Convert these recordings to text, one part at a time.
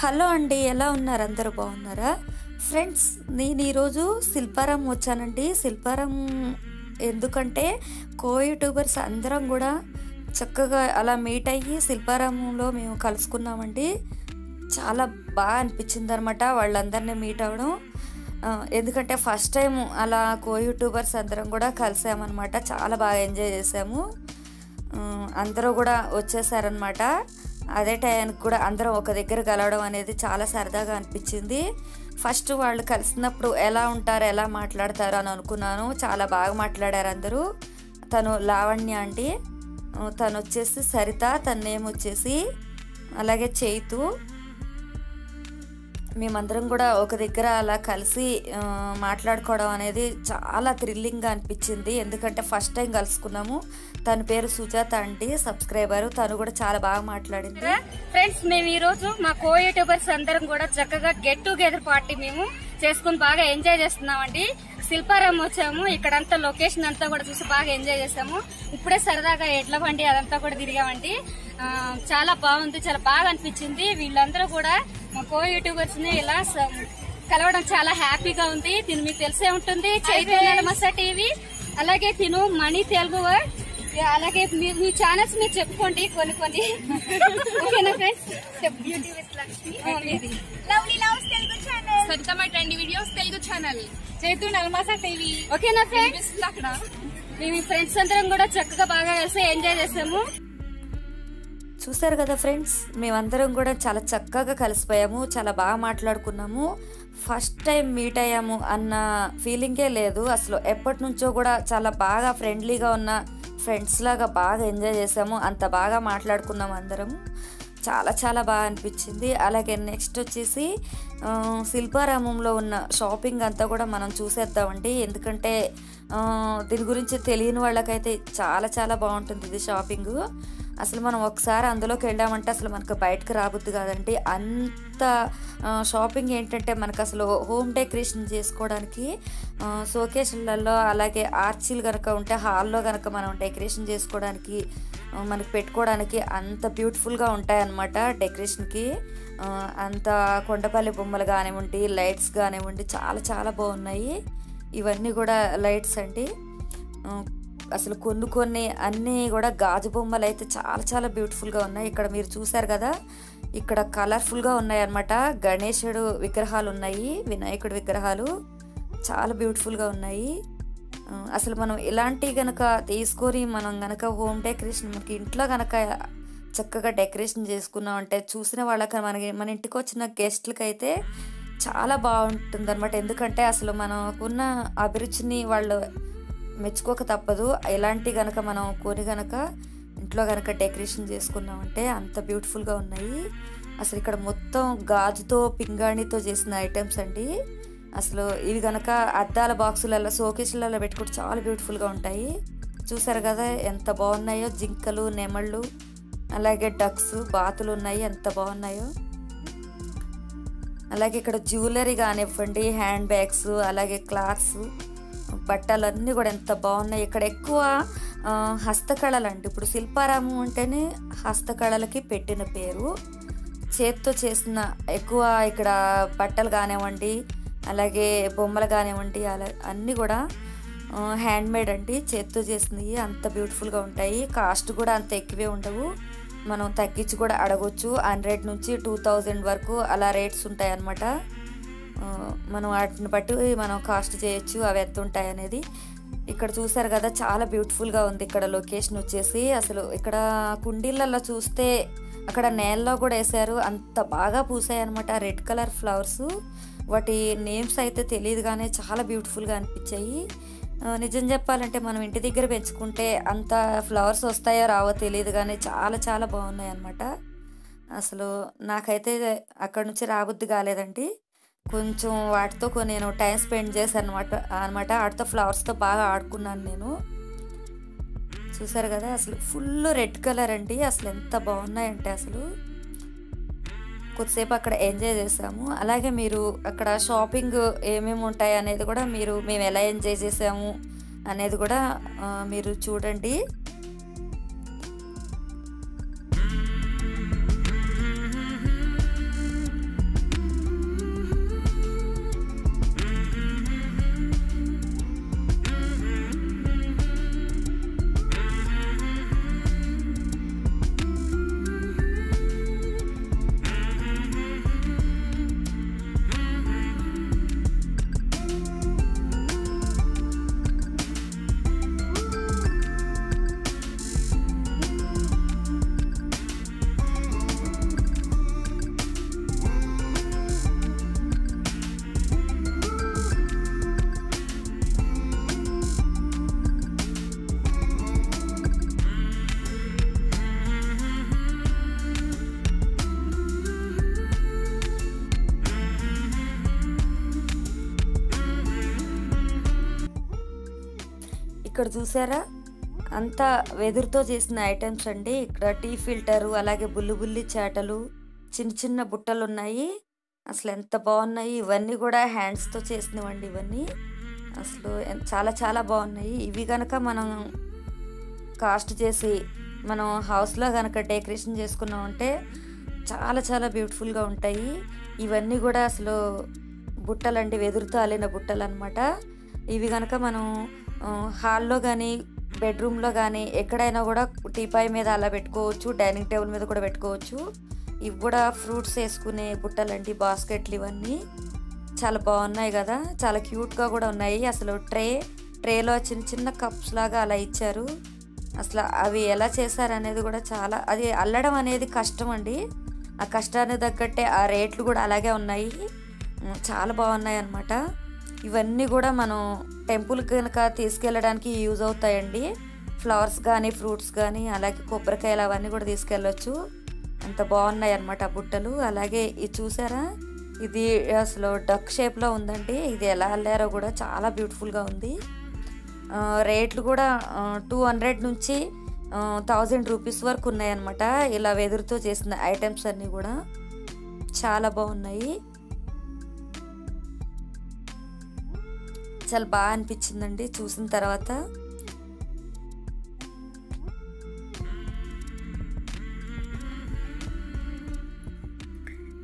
Hello అండి, ఎలా ఉన్నారు? అందరూ బాగున్నారా? ఫ్రెండ్స్, నేను ఈరోజు శిల్పారామం వచ్చానండి. శిల్పారామం ఎందుకంటే యూట్యూబర్స్ అందరం కూడా చక్కగా అలా మీట్ అయ్యి శిల్పారామంలో మేము కలుసుకున్నామండి. చాలా బాగా అనిపించింది అనమాట వాళ్ళందరినీ మీట్ అవ్వడం. ఎందుకంటే ఫస్ట్ టైం అలా యూట్యూబర్స్ అందరం కూడా కలిసామన్నమాట. చాలా బాగా ఎంజాయ్ చేసాము. అందరూ కూడా వచ్చేసారనమాట. అదే టైంకి కూడా అందరం ఒక దగ్గర కలవడం అనేది చాలా సరదాగా అనిపించింది. ఫస్ట్ వాళ్ళు కలిసినప్పుడు ఎలా ఉంటారు, ఎలా మాట్లాడతారు అని అనుకున్నాను. చాలా బాగా మాట్లాడారు అందరూ. తను లావణ్య అండి, తను వచ్చేసి సరిత, తన నేమ్ వచ్చేసి అలాగే చైతు. మేమందరం కూడా ఒక దగ్గర అలా కలిసి మాట్లాడుకోవడం అనేది చాలా థ్రిల్లింగ్గా అనిపించింది. ఎందుకంటే ఫస్ట్ టైం కలుసుకున్నాము. తన పేరు సుజాత అండి, సబ్స్క్రైబర్. తను కూడా చాలా బాగా మాట్లాడింది. ఫ్రెండ్స్, మేము ఈ రోజు మా యూట్యూబర్స్ అందరం కూడా చక్కగా గెట్ టుగెదర్ పార్టీ మేము చేసుకుని బాగా ఎంజాయ్ చేస్తున్నామండి. శిల్పారామం వచ్చాము. ఇక్కడంతా లొకేషన్ అంతా కూడా చూసి బాగా ఎంజాయ్ చేసాము. ఇప్పుడే సరదాగా ఎడ్ల బండి అదంతా కూడా తిరిగామండి. చాలా బాగుంది, చాలా బాగా అనిపించింది. వీళ్ళందరూ కూడా మా యూట్యూబర్స్ ని ఇలా కలవడం చాలా హ్యాపీగా ఉంది. తిను మీకు తెలిసే ఉంటుంది, చైతన్య టీవీ, అలాగే తిను మనీ తెలుగు వర్డ్, అలాగే మీ ఛానల్స్ మీరు చెప్పుకోండి కొన్ని ఓకేనా friends? Sarithamma trendy videos Telugu channel, Chaitu Nalmasa TV. ఓకేనా ఫ్రెండ్స్? అక్కడ మేము ఫ్రెండ్స్ అందరం కూడా చక్కగా బాగా కలిసి ఎంజాయ్ చేసాము. చూసారు కదా ఫ్రెండ్స్, మేమందరం కూడా చాలా చక్కగా కలిసిపోయాము. చాలా బాగా మాట్లాడుకున్నాము. ఫస్ట్ టైం మీట్ అయ్యాము అన్న ఫీలింగే లేదు అసలు. ఎప్పటి నుంచో కూడా చాలా బాగా ఫ్రెండ్లీగా ఉన్న ఫ్రెండ్స్ లాగా బాగా ఎంజాయ్ చేసాము. అంత బాగా మాట్లాడుకున్నాము అందరం. చాలా చాలా బాగా అనిపించింది. అలాగే నెక్స్ట్ వచ్చేసి శిల్పారామంలో ఉన్న షాపింగ్ అంతా కూడా మనం చూసేద్దామండి. ఎందుకంటే దీని గురించి తెలియని వాళ్ళకైతే చాలా చాలా బాగుంటుంది ఇది షాపింగ్. అసలు మనం ఒకసారి అందులోకి వెళ్ళామంటే అసలు మనకు బయటకు రాబుద్ది కాదండి. అంత షాపింగ్ ఏంటంటే మనకు అసలు హోమ్ డెకరేషన్ చేసుకోవడానికి షోకేసులలో, అలాగే ఆర్చీలు కనుక ఉంటే హాల్లో కనుక మనం డెకరేషన్ చేసుకోవడానికి మనకి పెట్టుకోవడానికి అంత బ్యూటిఫుల్గా ఉంటాయన్నమాట డెకరేషన్కి. అంత కొండపల్లి బొమ్మలు కానివ్వండి, లైట్స్ కానివ్వండి, చాలా చాలా బాగున్నాయి. ఇవన్నీ కూడా లైట్స్ అండి. అసలు కొన్ని అన్నీ కూడా గాజు బొమ్మలు అయితే చాలా చాలా బ్యూటిఫుల్గా ఉన్నాయి. ఇక్కడ మీరు చూసారు కదా, ఇక్కడ కలర్ఫుల్గా ఉన్నాయి అన్నమాట. గణేశుడు విగ్రహాలు ఉన్నాయి, వినాయకుడి విగ్రహాలు చాలా బ్యూటిఫుల్గా ఉన్నాయి. అసలు మనం ఇలాంటివి కనుక తీసుకొని మనం కనుక హోమ్ డెకరేషన్ మనకి ఇంట్లో కనుక చక్కగా డెకరేషన్ చేసుకున్నాం అంటే చూసిన వాళ్ళకి మన ఇంటికి వచ్చిన గెస్ట్లకి అయితే చాలా బాగుంటుంది అనమాట. ఎందుకంటే అసలు మనకున్న అభిరుచిని వాళ్ళు మెచ్చుకోక తప్పదు. ఇలాంటి కనుక మనం కొని కనుక ఇంట్లో కనుక డెకరేషన్ చేసుకున్నామంటే అంత బ్యూటిఫుల్గా ఉన్నాయి. అసలు ఇక్కడ మొత్తం గాజుతో పింగాణితో చేసిన ఐటమ్స్ అండి. అసలు ఇవి కనుక అద్దాల బాక్సులలో షోకేసులలో పెట్టుకుంటే చాలా బ్యూటిఫుల్గా ఉంటాయి. చూసారు కదా ఎంత బాగున్నాయో. జింకలు, నెమళ్ళు, అలాగే డక్స్, బాతులు ఉన్నాయి, ఎంత బాగున్నాయో. అలాగే ఇక్కడ జ్యువెలరీ కానివ్వండి, హ్యాండ్ బ్యాగ్స్, అలాగే క్లాత్స్, బట్టలన్నీ కూడా ఎంత బాగున్నాయి. ఇక్కడ ఎక్కువ హస్తకళలు అండి. ఇప్పుడు శిల్పారామం అంటేనే హస్తకళలకి పెట్టిన పేరు. చేత్తో చేసిన ఎక్కువ ఇక్కడ బట్టలు కానివ్వండి, అలాగే బొమ్మలు కానివ్వండి, అలా అన్నీ కూడా హ్యాండ్మేడ్ అండి, చేత్తో చేసినవి. అంత బ్యూటిఫుల్గా ఉంటాయి. కాస్ట్ కూడా అంత ఎక్కువే ఉండవు. మనం తగ్గించి కూడా అడగొచ్చు. 100 నుంచి 2000 వరకు అలా రేట్స్ ఉంటాయి అన్నమాట. మనం వాటిని బట్టి మనం కాస్ట్ చేయొచ్చు అవి ఎంత ఉంటాయి అనేది. ఇక్కడ చూసారు కదా, చాలా బ్యూటిఫుల్గా ఉంది ఇక్కడ లొకేషన్ వచ్చేసి. అసలు ఇక్కడ కుండీలలో చూస్తే అక్కడ నేలలో కూడా వేసారు, అంత బాగా పూసాయి అనమాట రెడ్ కలర్ ఫ్లవర్స్. వాటి నేమ్స్ అయితే తెలియదు కానీ చాలా బ్యూటిఫుల్గా అనిపించాయి. నిజం చెప్పాలంటే మనం ఇంటి దగ్గర పెంచుకుంటే అంత ఫ్లవర్స్ వస్తాయో రావో తెలియదు కానీ చాలా చాలా బాగున్నాయి అన్నమాట. అసలు నాకైతే అక్కడ నుంచి రాబుద్ది కాలేదండి. కొంచెం వాటితో నేను టైం స్పెండ్ చేశాను అనమాట. వాటితో ఫ్లవర్స్తో బాగా ఆడుకున్నాను నేను. చూసారు కదా, అసలు ఫుల్ రెడ్ కలర్ అండి. అసలు ఎంత బాగున్నాయంటే అసలు కొద్దిసేపు అక్కడ ఎంజాయ్ చేసాము. అలాగే మీరు అక్కడ షాపింగ్ ఏమేమి ఉంటాయి అనేది కూడా మేము ఎలా ఎంజాయ్ చేసాము అనేది కూడా మీరు చూడండి. ఇక్కడ చూసారా అంతా వెదురుతో చేసిన ఐటమ్స్ అండి. ఇక్కడ టీ ఫిల్టరు, అలాగే బుల్లి చేటలు, చిన్న చిన్న బుట్టలు ఉన్నాయి. అసలు ఎంత బాగున్నాయి. ఇవన్నీ కూడా హ్యాండ్స్తో చేసినవండి. ఇవన్నీ అసలు చాలా చాలా బాగున్నాయి. ఇవి కనుక మనం కాస్ట్ చేసి మనం హౌస్లో కనుక డెకరేషన్ చేసుకున్నామంటే చాలా చాలా బ్యూటిఫుల్గా ఉంటాయి. ఇవన్నీ కూడా అసలు బుట్టలండి, వెదురుతో అల్లిన బుట్టలు అనమాట. ఇవి కనుక మనం హాల్లో కానీ బెడ్రూమ్లో కానీ ఎక్కడైనా కూడా టీపాయ్ మీద అలా పెట్టుకోవచ్చు, డైనింగ్ టేబుల్ మీద కూడా పెట్టుకోవచ్చు. ఇవి కూడా ఫ్రూట్స్ వేసుకునే బుట్టలండి, బాస్కెట్లు. ఇవన్నీ చాలా బాగున్నాయి కదా, చాలా క్యూట్గా కూడా ఉన్నాయి. అసలు ట్రేలో చిన్న చిన్న కప్స్ లాగా అలా ఇచ్చారు. అసలు అవి ఎలా చేశారనేది కూడా చాలా, అది అల్లడం అనేది కష్టం అండి. ఆ కష్టానికి తగ్గట్టే ఆ రేట్లు కూడా అలాగే ఉన్నాయి. చాలా బాగున్నాయి అన్నమాట. ఇవన్నీ కూడా మనం టెంపుల్ కనుక తీసుకెళ్ళడానికి యూజ్ అవుతాయండి. ఫ్లవర్స్ కానీ ఫ్రూట్స్ కానీ అలాగే కొబ్బరికాయలు అవన్నీ కూడా తీసుకెళ్ళొచ్చు. అంత బాగున్నాయి అన్నమాట ఆ బుట్టలు. అలాగే ఇది చూసారా, ఇది అసలు డక్ షేప్లో ఉందండి. ఇది ఎలా అల్లారో కూడా చాలా బ్యూటిఫుల్గా ఉంది. రేట్లు కూడా 200 నుంచి 1000 రూపీస్ వరకు ఉన్నాయన్నమాట. ఇలా వెదురుతో చేసిన ఐటమ్స్ అన్నీ కూడా చాలా బాగున్నాయి. చాలా బాగా అనిపించిందండి చూసిన తర్వాత.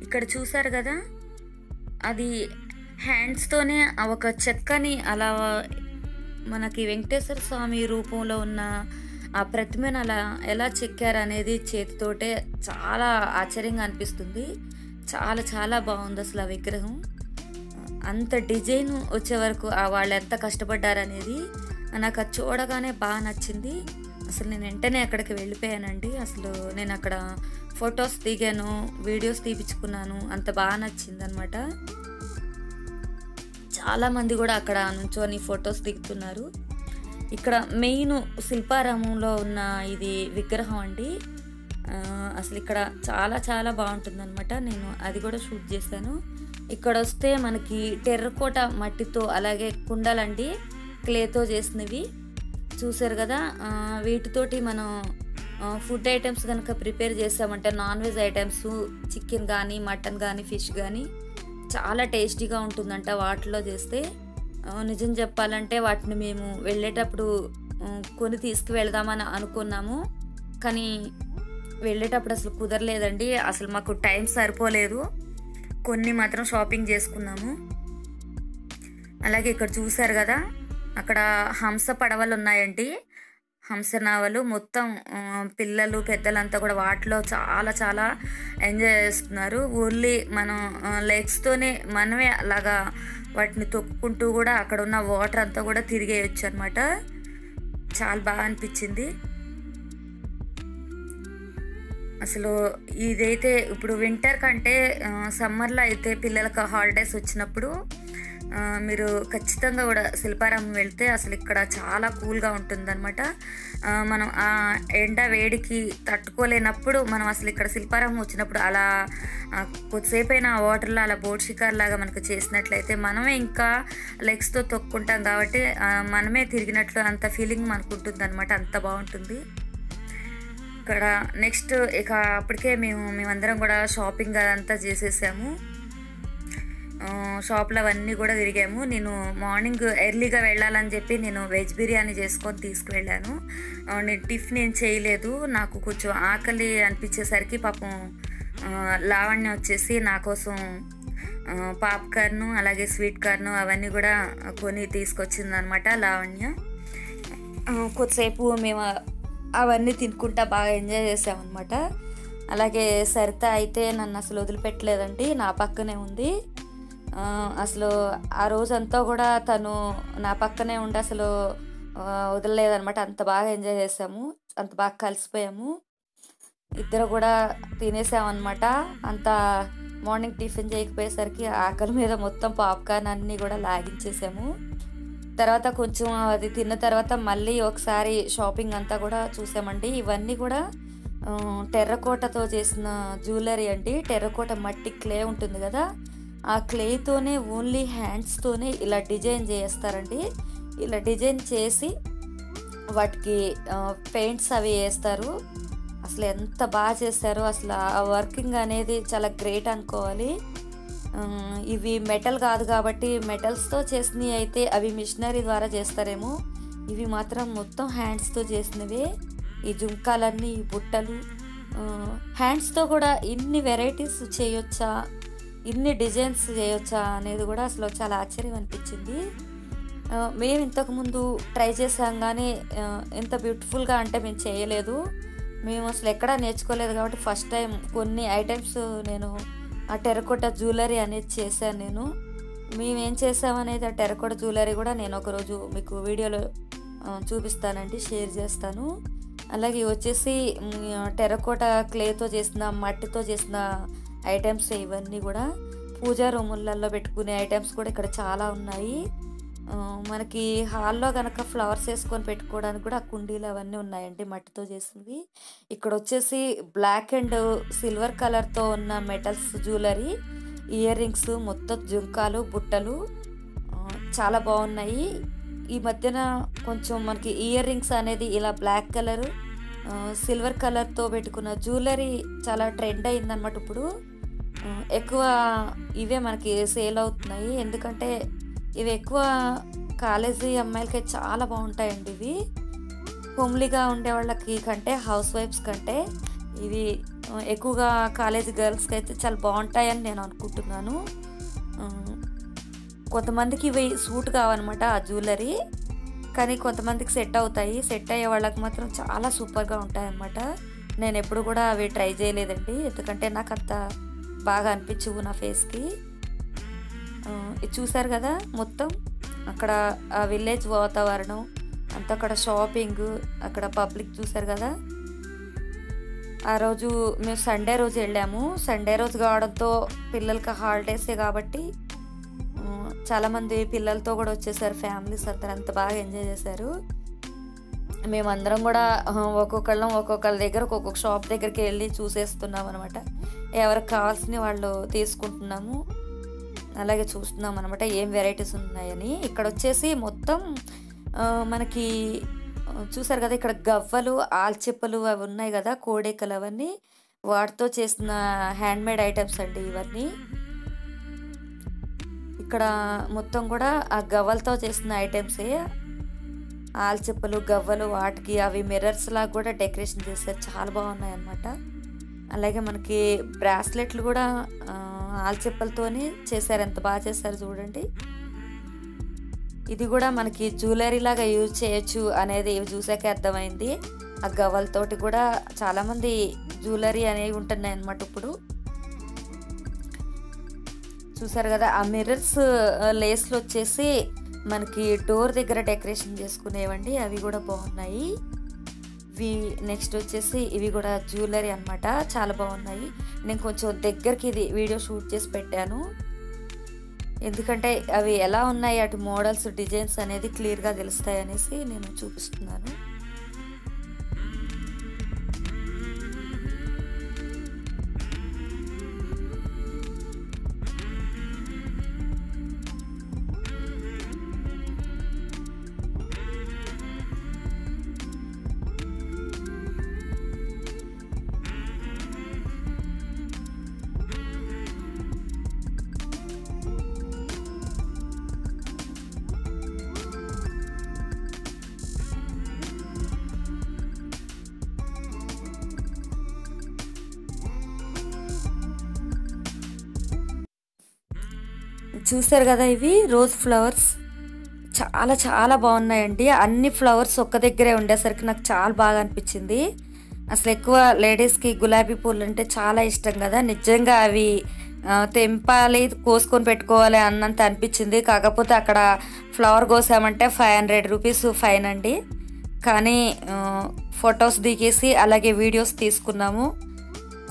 ఇక్కడ చూసారు కదా, అది హ్యాండ్స్తోనే ఒక చెక్కని అలా మనకి వెంకటేశ్వర స్వామి రూపంలో ఉన్న ఆ ప్రతిమను అలా ఎలా చెక్కారు అనేది చేతితోటే చాలా ఆశ్చర్యంగా అనిపిస్తుంది. చాలా చాలా బాగుంది అసలు ఆ విగ్రహం. అంత డిజైన్ వచ్చే వరకు వాళ్ళు ఎంత కష్టపడ్డారనేది నాకు అది చూడగానే బాగా నచ్చింది. అసలు నేను వెంటనే అక్కడికి వెళ్ళిపోయానండి. అసలు నేను అక్కడ ఫొటోస్ దిగాను, వీడియోస్ తీపించుకున్నాను. అంత బాగా నచ్చింది అనమాట. చాలామంది కూడా అక్కడ నుంచొని ఫొటోస్ దిగుతున్నారు. ఇక్కడ మెయిన్ శిల్పారామంలో ఉన్న ఇది విగ్రహం అండి. అసలు ఇక్కడ చాలా చాలా బాగుంటుందన్నమాట. నేను అది కూడా షూట్ చేశాను. ఇక్కడ వస్తే మనకి టెర్రకోట మట్టితో, అలాగే కుండలండి క్లేతో చేసినవి చూసారు కదా. వీటితోటి మనం ఫుడ్ ఐటమ్స్ కనుక ప్రిపేర్ చేసామంటే నాన్ వెజ్ ఐటమ్స్, చికెన్ కానీ మటన్ కానీ ఫిష్ కానీ చాలా టేస్టీగా ఉంటుందంట వాటిలో చేస్తే. నిజం చెప్పాలంటే వాటిని మేము వెళ్ళేటప్పుడు కొని తీసుకువెళ్దామని అనుకున్నాము, కానీ వెళ్ళేటప్పుడు అసలు కుదరలేదండి. అసలు మాకు టైం సరిపోలేదు. కొన్ని మాత్రం షాపింగ్ చేసుకున్నాము. అలాగే ఇక్కడ చూసారు కదా, అక్కడ హంస పడవలు ఉన్నాయండి, హంస నావలు. మొత్తం పిల్లలు పెద్దలంతా కూడా వాటిలో చాలా చాలా ఎంజాయ్ చేస్తున్నారు. ఓన్లీ మనం లెగ్స్తోనే మనమే అలాగా వాటిని తొక్కుకుంటూ కూడా అక్కడ ఉన్న వాటర్ అంతా కూడా తిరిగేయచ్చు అనమాట. చాలా బాగా అనిపించింది. అసలు ఇదైతే ఇప్పుడు వింటర్ కంటే సమ్మర్లో అయితే పిల్లలకు హాలిడేస్ వచ్చినప్పుడు మీరు ఖచ్చితంగా కూడా శిల్పారామం వెళ్తే అసలు ఇక్కడ చాలా కూల్గా ఉంటుందన్నమాట. మనం ఆ ఎండ వేడికి తట్టుకోలేనప్పుడు మనం అసలు ఇక్కడ శిల్పారామం వచ్చినప్పుడు అలా కొద్దిసేపు అయినా వాటర్లో అలా బోట్ షికార్ లాగా మనకు చేసినట్లయితే మనమే ఇంకా లెగ్స్తో తొక్కుంటాం కాబట్టి మనమే తిరిగినట్లు అంత ఫీలింగ్ మనకు ఉంటుంది అనమాట. అంత బాగుంటుంది ఇక్కడ. నెక్స్ట్ ఇక అప్పటికే మేమందరం కూడా షాపింగ్ అదంతా చేసేసాము. షాప్లో అవన్నీ కూడా తిరిగాము. నేను మార్నింగ్ ఎర్లీగా వెళ్ళాలని చెప్పి నేను వెజ్ బిర్యానీ చేసుకొని తీసుకువెళ్ళాను. నేను టిఫిన్ ఏం చేయలేదు. నాకు కొంచెం ఆకలి అనిపించేసరికి పాపం లావణ్య వచ్చేసి నా కోసం పాప్కార్ను అలాగే స్వీట్ కార్ను అవన్నీ కూడా కొని తీసుకొచ్చింది అనమాట లావణ్య. కొద్దిసేపు మేము అవన్నీ తినుకుంటా బాగా ఎంజాయ్ చేసామన్నమాట. అలాగే సరిత అయితే నన్ను అసలు వదిలిపెట్టలేదండి, నా పక్కనే ఉంది. అసలు ఆ రోజంతా కూడా తను నా పక్కనే ఉండి అసలు వదలలేదనమాట. అంత బాగా ఎంజాయ్ చేసాము, అంత బాగా కలిసిపోయాము. ఇద్దరు కూడా తినేసామన్నమాట. అంత మార్నింగ్ టిఫిన్ చేయకపోయేసరికి ఆకలి మీద మొత్తం పాప్కార్న్ అన్నీ కూడా లాగించేసాము. తర్వాత కొంచెం అది తిన్న తర్వాత మళ్ళీ ఒకసారి షాపింగ్ అంతా కూడా చూసామండి. ఇవన్నీ కూడా టెర్రకోటతో చేసిన జ్యువెలరీ అండి. టెర్రకోట మట్టి క్లే ఉంటుంది కదా, ఆ క్లేతోనే ఓన్లీ హ్యాండ్స్తోనే ఇలా డిజైన్ చేస్తారండి. ఇలా డిజైన్ చేసి వాటికి పెయింట్స్ అవి వేస్తారు. అసలు ఎంత బాగా చేశారో, అసలు ఆ వర్కింగ్ అనేది చాలా గ్రేట్ అనుకోవాలి. ఇవి మెటల్ కాదు కాబట్టి మెటల్స్తో చేసినవి అయితే అవి మిషనరీ ద్వారా చేస్తారేమో, ఇవి మాత్రం మొత్తం హ్యాండ్స్తో చేసినవే. ఈ జుంకాలన్నీ, ఈ బుట్టలు హ్యాండ్స్తో కూడా ఇన్ని వెరైటీస్ చేయొచ్చా, ఇన్ని డిజైన్స్ చేయొచ్చా అనేది కూడా అసలు చాలా ఆశ్చర్యం అనిపించింది. మేము ఇంతకుముందు ట్రై చేసాం కానీ ఇంత బ్యూటిఫుల్గా అంటే మేము చేయలేదు. మేము అసలు ఎక్కడా నేర్చుకోలేదు కాబట్టి ఫస్ట్ టైం కొన్ని ఐటమ్స్ నేను ఆ టెరకోట జ్యువెలరీ అనేది చేశాను. మేమేం చేసామనేది ఆ టెరకోట జ్యువెలరీ కూడా నేను ఒకరోజు మీకు వీడియోలో చూపిస్తానండి, షేర్ చేస్తాను. అలాగే వచ్చేసి టెరకోట క్లేతో చేసిన, మట్టితో చేసిన ఐటమ్స్ ఇవన్నీ కూడా పూజా రూములలో పెట్టుకునే ఐటమ్స్ కూడా ఇక్కడ చాలా ఉన్నాయి. మనకి హాల్లో కనుక ఫ్లవర్స్ వేసుకొని పెట్టుకోవడానికి కూడా ఆ కుండీలు అవన్నీ ఉన్నాయండి మట్టితో చేసినవి. ఇక్కడ వచ్చేసి బ్లాక్ అండ్ సిల్వర్ కలర్తో ఉన్న మెటల్స్ జ్యువెలరీ, ఇయర్ రింగ్స్, మొత్తం జుంకాలు, బుట్టలు చాలా బాగున్నాయి. ఈ మధ్యన కొంచెం మనకి ఇయర్ రింగ్స్ అనేది ఇలా బ్లాక్ కలర్, సిల్వర్ కలర్తో పెట్టుకున్న జ్యువెలరీ చాలా ట్రెండ్ అయిందన్నమాట. ఇప్పుడు ఎక్కువ ఇవే మనకి సేల్ అవుతున్నాయి. ఎందుకంటే ఇవి ఎక్కువ కాలేజీ అమ్మాయిలకి చాలా బాగుంటాయండి. ఇవి హోమ్లీగా ఉండే వాళ్ళకి కంటే, హౌస్ వైఫ్స్ కంటే ఇవి ఎక్కువగా కాలేజీ గర్ల్స్కి అయితే చాలా బాగుంటాయని నేను అనుకుంటున్నాను. కొంతమందికి ఇవి సూట్ కావన్నమాట ఆ జ్యువెలరీ, కానీ కొంతమందికి సెట్ అవుతాయి. సెట్ అయ్యే వాళ్ళకి మాత్రం చాలా సూపర్గా ఉంటాయన్నమాట. నేను ఎప్పుడు కూడా అవి ట్రై చేయలేదండి, ఎందుకంటే నాకు అంత బాగా అనిపించవు నా ఫేస్కి. ఇది చూసారు కదా, మొత్తం అక్కడ ఆ విలేజ్ వాతావరణం అంతా, అక్కడ షాపింగ్, అక్కడ పబ్లిక్ చూసారు కదా. ఆ రోజు మేము సండే రోజు వెళ్ళాము. సండే రోజు కావడంతో పిల్లలకి హాలిడేసే కాబట్టి చాలామంది పిల్లలతో కూడా వచ్చేసారు. ఫ్యామిలీస్ అంత బాగా ఎంజాయ్ చేశారు. మేమందరం కూడా ఒక్కొక్కళ్ళ దగ్గర ఒక్కొక్క షాప్ దగ్గరికి వెళ్ళి చూసేస్తున్నాం అనమాట. ఎవరికి కావాల్సిన వాళ్ళు తీసుకుంటున్నాము, అలాగే చూస్తున్నాం అనమాట ఏం వెరైటీస్ ఉన్నాయని. ఇక్కడ వచ్చేసి మొత్తం మనకి చూసారు కదా, ఇక్కడ గవ్వలు, ఆల్చెప్పలు అవి ఉన్నాయి కదా, కోడేకలు, అవన్నీ వాటితో చేసిన హ్యాండ్మేడ్ ఐటమ్స్ అండి ఇవన్నీ. ఇక్కడ మొత్తం కూడా ఆ గవ్వలతో చేసిన ఐటమ్సే. ఆల్చెప్పలు, గవ్వలు, వాటికి అవి మిర్రర్స్ లాగా కూడా డెకరేషన్ చేశారు, చాలా బాగున్నాయి అన్నమాట. అలాగే మనకి బ్రాస్లెట్లు కూడా ఆల్చెప్పలతోనే చేశారు, ఎంత బాగా చేశారు చూడండి. ఇది కూడా మనకి జ్యువెలరీ లాగా యూజ్ చేయొచ్చు అనేది ఇవి చూసాకే అర్థమైంది. ఆ గవ్వలతోటి కూడా చాలామంది జ్యువెలరీ అనేవి ఉంటున్నాయి అన్నమాట. ఇప్పుడు చూసారు కదా, ఆ మిర్రర్స్ లేస్లు వచ్చేసి మనకి డోర్ దగ్గర డెకరేషన్ చేసుకునేవండి, అవి కూడా బాగున్నాయి. నెక్స్ట్ వచ్చేసి ఇవి కూడా జ్యువెలరీ అనమాట, చాలా బాగున్నాయి. నేను కొంచెం దగ్గరికి ఇది వీడియో షూట్ చేసి పెట్టాను, ఎందుకంటే అవి ఎలా ఉన్నాయి, అటు మోడల్స్, డిజైన్స్ అనేది క్లియర్గా తెలుస్తాయి అనేసి నేను చూపిస్తున్నాను. చూసారు కదా, ఇవి రోజ్ ఫ్లవర్స్ చాలా చాలా బాగున్నాయండి. అన్ని ఫ్లవర్స్ ఒక్క దగ్గరే ఉండేసరికి నాకు చాలా బాగా అనిపించింది. అసలు ఎక్కువ లేడీస్కి గులాబీ పూలు అంటే చాలా ఇష్టం కదా, నిజంగా అవి తెంపాలి, కోసుకొని పెట్టుకోవాలి అన్నంత అనిపించింది. కాకపోతే అక్కడ ఫ్లవర్ కోసామంటే 500 రూపీస్ ఫైన్ అండి. కానీ ఫొటోస్ దిగేసి అలాగే వీడియోస్ తీసుకున్నాము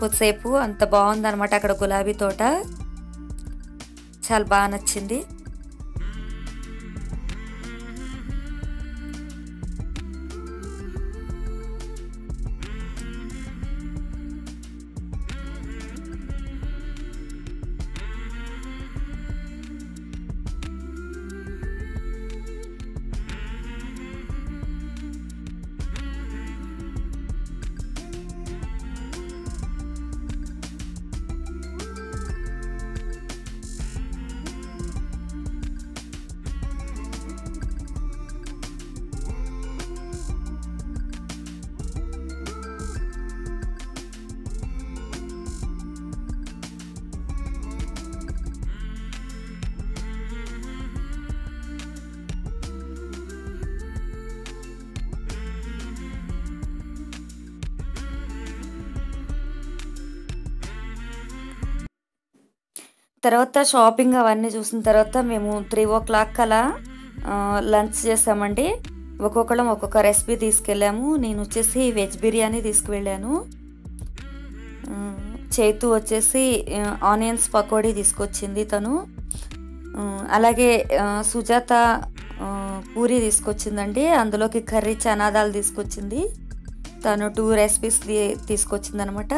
కొద్దిసేపు. అంత బాగుందన్నమాట అక్కడ గులాబీ తోట, చాలా బాగా నచ్చింది. తర్వాత షాపింగ్ అవన్నీ చూసిన తర్వాత మేము 3:00 అలా లంచ్ చేసామండి. ఒక్కొక్కళ్ళం ఒక్కొక్క రెసిపీ తీసుకెళ్ళాము. నేను వచ్చేసి వెజ్ బిర్యానీ తీసుకువెళ్ళాను. చైతు వచ్చేసి ఆనియన్స్ పకోడీ తీసుకొచ్చింది తను. అలాగే సుజాత పూరి తీసుకొచ్చిందండి. అందులోకి కర్రీ చనాదాలు తీసుకొచ్చింది. తను 2 రెసిపీస్ తీసుకొచ్చింది అనమాట.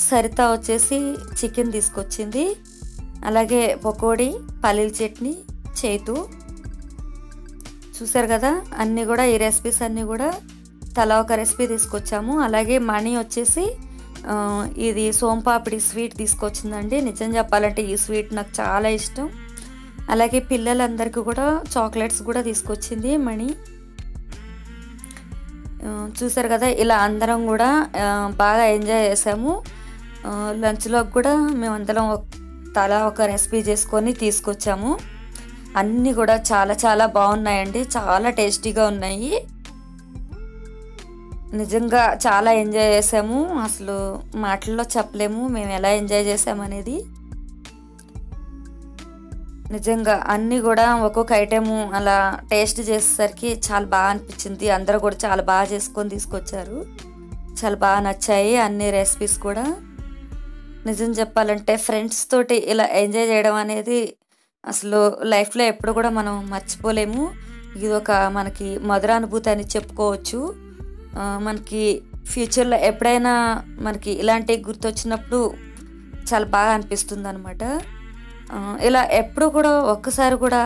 సరిత వచ్చేసి చికెన్ తీసుకొచ్చింది. అలాగే పకోడీ, పల్లీల చట్నీ చైతు. చూసారు కదా, అన్నీ కూడా ఈ రెసిపీస్ అన్నీ కూడా తలా ఒక రెసిపీ తీసుకొచ్చాము. అలాగే మణి వచ్చేసి ఇది సోంపాపిడి స్వీట్ తీసుకొచ్చిందండి. నిజం చెప్పాలంటే ఈ స్వీట్ నాకు చాలా ఇష్టం. అలాగే పిల్లలందరికీ కూడా చాక్లెట్స్ కూడా తీసుకొచ్చింది మణి. చూసారు కదా, ఇలా అందరం కూడా బాగా ఎంజాయ్ చేసాము. లంచ్లో కూడా మేమందరం తలా ఒక రెసిపీ చేసుకొని తీసుకొచ్చాము. అన్నీ కూడా చాలా చాలా బాగున్నాయండి, చాలా టేస్టీగా ఉన్నాయి. నిజంగా చాలా ఎంజాయ్ చేసాము. అసలు మాటల్లో చెప్పలేము మేము ఎలా ఎంజాయ్ చేసామనేది. నిజంగా అన్నీ కూడా ఒక్కొక్క ఐటెము అలా టేస్ట్ చేసేసరికి చాలా బాగా అనిపించింది. అందరూ కూడా చాలా బాగా చేసుకొని తీసుకొచ్చారు. చాలా బాగా నచ్చాయి అన్ని రెసిపీస్ కూడా. నిజం చెప్పాలంటే ఫ్రెండ్స్ తోటి ఇలా ఎంజాయ్ చేయడం అనేది అసలు లైఫ్లో ఎప్పుడు కూడా మనం మర్చిపోలేము. ఇది ఒక మనకి మధురానుభూతి అని చెప్పుకోవచ్చు. మనకి ఫ్యూచర్లో ఎప్పుడైనా మనకి ఇలాంటివి గుర్తొచ్చినప్పుడు చాలా బాగా అనిపిస్తుంది అనమాట. ఇలా ఎప్పుడు కూడా ఒక్కసారి కూడా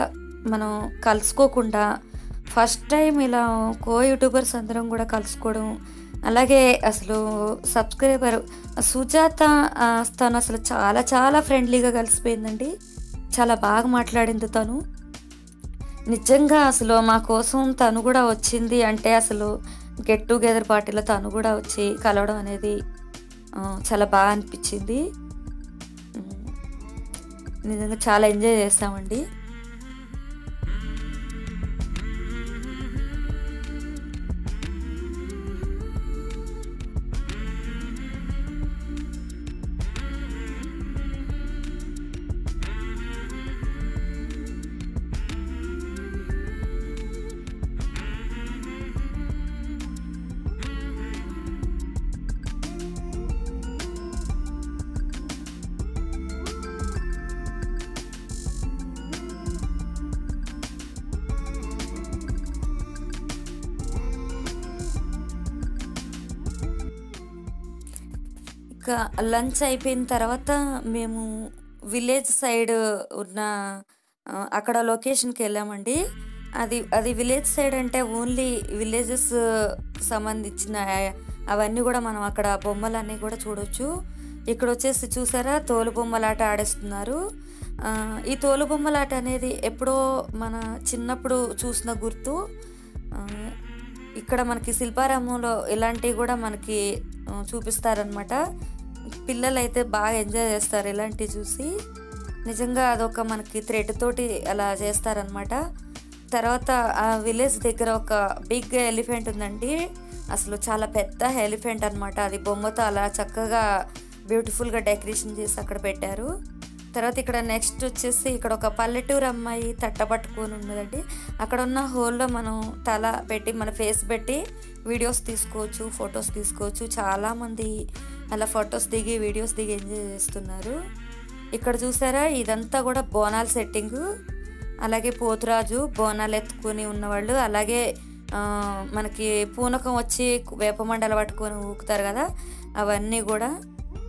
మనం కలుసుకోకుండా ఫస్ట్ టైం ఇలా యూట్యూబర్స్ అందరం కూడా కలుసుకోవడం. అలాగే అసలు సబ్స్క్రైబర్ సుజాత తను అసలు చాలా చాలా ఫ్రెండ్లీగా కలిసిపోయిందండి. చాలా బాగా మాట్లాడింది తను. నిజంగా అసలు మా కోసం తను కూడా వచ్చింది అంటే అసలు గెట్ టుగెదర్ పార్టీలో తను కూడా వచ్చి కలవడం అనేది చాలా బాగా అనిపించింది. నిజంగా చాలా ఎంజాయ్ చేస్తామండి. ఇక లంచ్ అయిపోయిన తర్వాత మేము విలేజ్ సైడ్ ఉన్న అక్కడ లొకేషన్కి వెళ్ళామండి. అది విలేజ్ సైడ్ అంటే ఓన్లీ విలేజెస్ సంబంధించిన అవన్నీ కూడా మనం అక్కడ బొమ్మలన్నీ కూడా చూడవచ్చు. ఇక్కడ వచ్చేసి చూసారా, తోలు బొమ్మలాట ఆడేస్తున్నారు. ఈ తోలు బొమ్మలాట అనేది ఎప్పుడో మన చిన్నప్పుడు చూసిన గుర్తు. ఇక్కడ మనకి శిల్పారామంలో ఇలాంటివి కూడా మనకి చూపిస్తారనమాట. పిల్లలు అయితే బాగా ఎంజాయ్ చేస్తారు ఇలాంటివి చూసి. నిజంగా అదొక మనకి థ్రెడ్ తోటి అలా చేస్తారనమాట. తర్వాత ఆ విలేజ్ దగ్గర ఒక బిగ్ ఎలిఫెంట్ ఉందండి. అసలు చాలా పెద్ద ఎలిఫెంట్ అనమాట. అది బొమ్మతో అలా చక్కగా బ్యూటిఫుల్గా డెకరేషన్ చేసి అక్కడ పెట్టారు. తర్వాత ఇక్కడ నెక్స్ట్ వచ్చేసి ఇక్కడ ఒక పల్లెటూరు అమ్మాయి తట్ట పట్టుకొని ఉన్నదండి. అక్కడ ఉన్న హోల్లో మనం తల పెట్టి మన ఫేస్ పెట్టి వీడియోస్ తీసుకోవచ్చు, ఫొటోస్ తీసుకోవచ్చు. చాలామంది అలా ఫొటోస్ దిగి వీడియోస్ దిగి ఎంజాయ్ చేస్తున్నారు. ఇక్కడ చూసారా, ఇదంతా కూడా బోనాల సెట్టింగు. అలాగే పోతురాజు బోనాలు ఎత్తుకొని ఉన్నవాళ్ళు, అలాగే మనకి పూనకం వచ్చి వేపమండలు పట్టుకొని ఊకుతారు కదా, అవన్నీ కూడా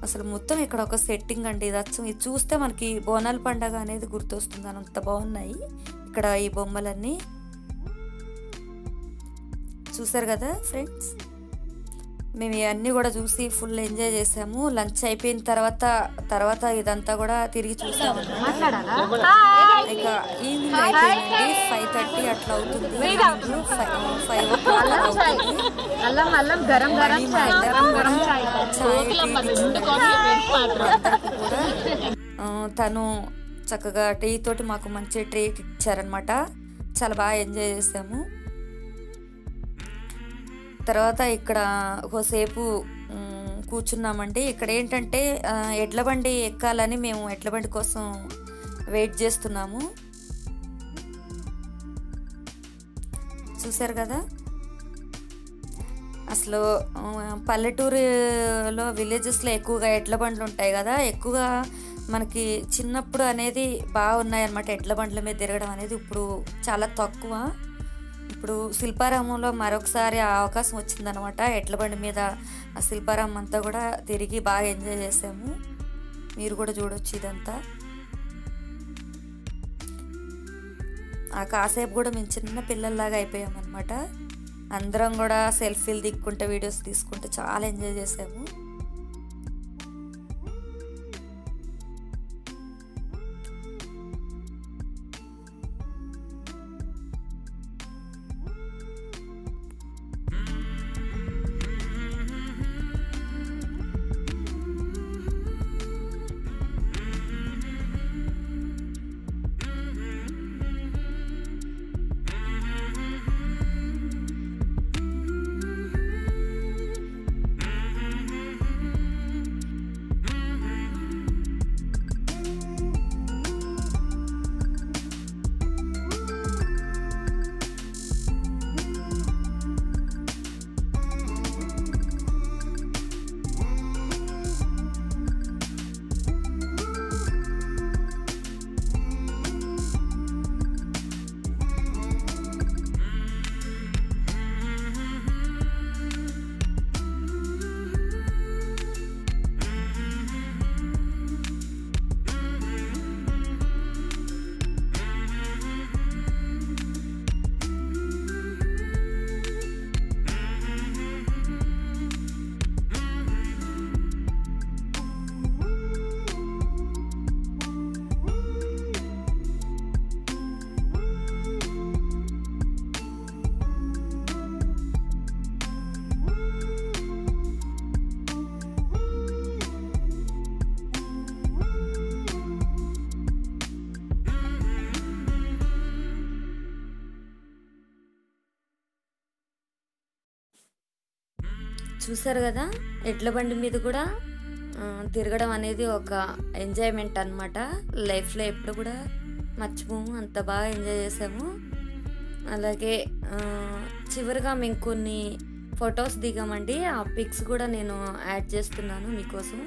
అసలు మొత్తం ఇక్కడ ఒక సెట్టింగ్ అండి. ఇది చూస్తే మనకి బోనాల పండగ అనేది గుర్తొస్తుంది. అంత బాగున్నాయి ఇక్కడ ఈ బొమ్మలన్నీ. చూసారు కదా ఫ్రెండ్స్, మేము ఇవన్నీ కూడా చూసి ఫుల్ ఎంజాయ్ చేసాము. లంచ్ అయిపోయిన తర్వాత ఇదంతా కూడా తిరిగి చూసాము. ఇక ఈవినింగ్ అయిపోయిందండి, 5:30 అట్లా అవుతుంది. 5 o'clock అవుతుంది. తను చక్కగా టీ తోటి మాకు మంచి ట్రీట్ ఇచ్చారనమాట. చాలా బాగా ఎంజాయ్ చేసాము. తర్వాత ఇక్కడ ఒకసేపు కూర్చున్నామండి. ఇక్కడ ఏంటంటే ఎడ్ల బండి ఎక్కాలని మేము ఎడ్ల బండి కోసం వెయిట్ చేస్తున్నాము. చూసారు కదా, అసలు పల్లెటూరులో విలేజెస్లో ఎక్కువగా ఎడ్ల బండ్లు ఉంటాయి కదా, ఎక్కువగా మనకి చిన్నప్పుడు అనేది బాగున్నాయన్నమాట. ఎడ్ల బండ్ల మీద తిరగడం అనేది ఇప్పుడు చాలా తక్కువ. ఇప్పుడు శిల్పారామంలో మరొకసారి ఆ అవకాశం వచ్చిందనమాట. ఎడ్ల బండి మీద ఆ శిల్పారామం అంతా కూడా తిరిగి బాగా ఎంజాయ్ చేసాము. మీరు కూడా చూడొచ్చు ఇదంతా. ఆ కాసేపు కూడా మేము చిన్న పిల్లల్లాగా అయిపోయామన్నమాట. అందరం కూడా సెల్ఫీలు దిక్కుంటే వీడియోస్ తీసుకుంటే చాలా ఎంజాయ్ చేసాము. చూసారు కదా, ఎడ్ల బండి మీద కూడా తిరగడం అనేది ఒక ఎంజాయ్మెంట్ అన్నమాట. లైఫ్లో ఎప్పుడు కూడా మర్చిపోము, అంత బాగా ఎంజాయ్ చేసాము. అలాగే చివరిగా మేము కొన్ని ఫొటోస్ దిగామండి. ఆ పిక్స్ కూడా నేను యాడ్ చేస్తున్నాను మీకోసం.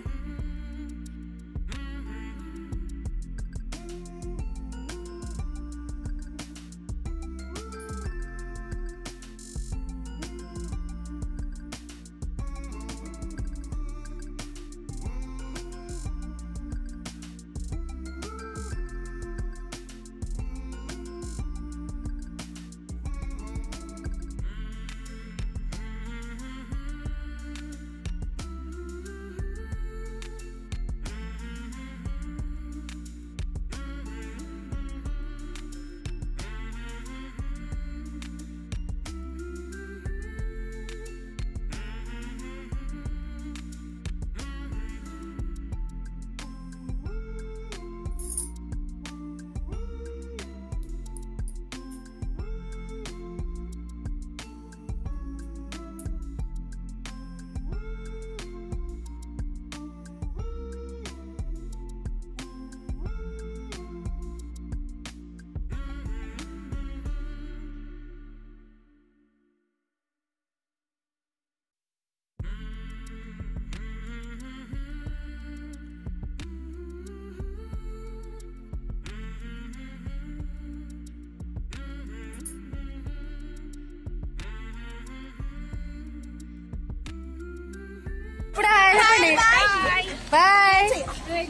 బాయ్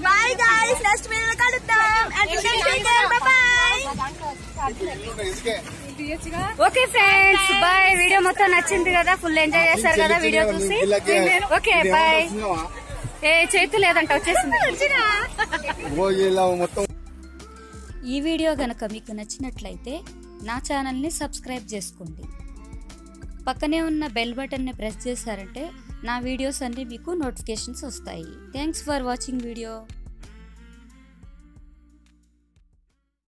బాయ్ గైస్, నెక్స్ట్ వీడియోలో కలుద్దాం. Okay friends, bye. వీడియో మొత్తం నచ్చింది కదా, ఫుల్ ఎంజాయ్ చేశారు కదా వీడియో చూసి. Okay bye. చేతు లేదంట, వచ్చేసింది. ఈ వీడియో గనక మీకు నచ్చినట్లయితే నా ఛానల్ని సబ్స్క్రైబ్ చేసుకోండి. పక్కనే ఉన్న బెల్ బటన్ని ప్రెస్ చేశారంటే నా వీడియోస్ అన్నీ మీకు నోటిఫికేషన్స్ వస్తాయి. Thanks for watching video.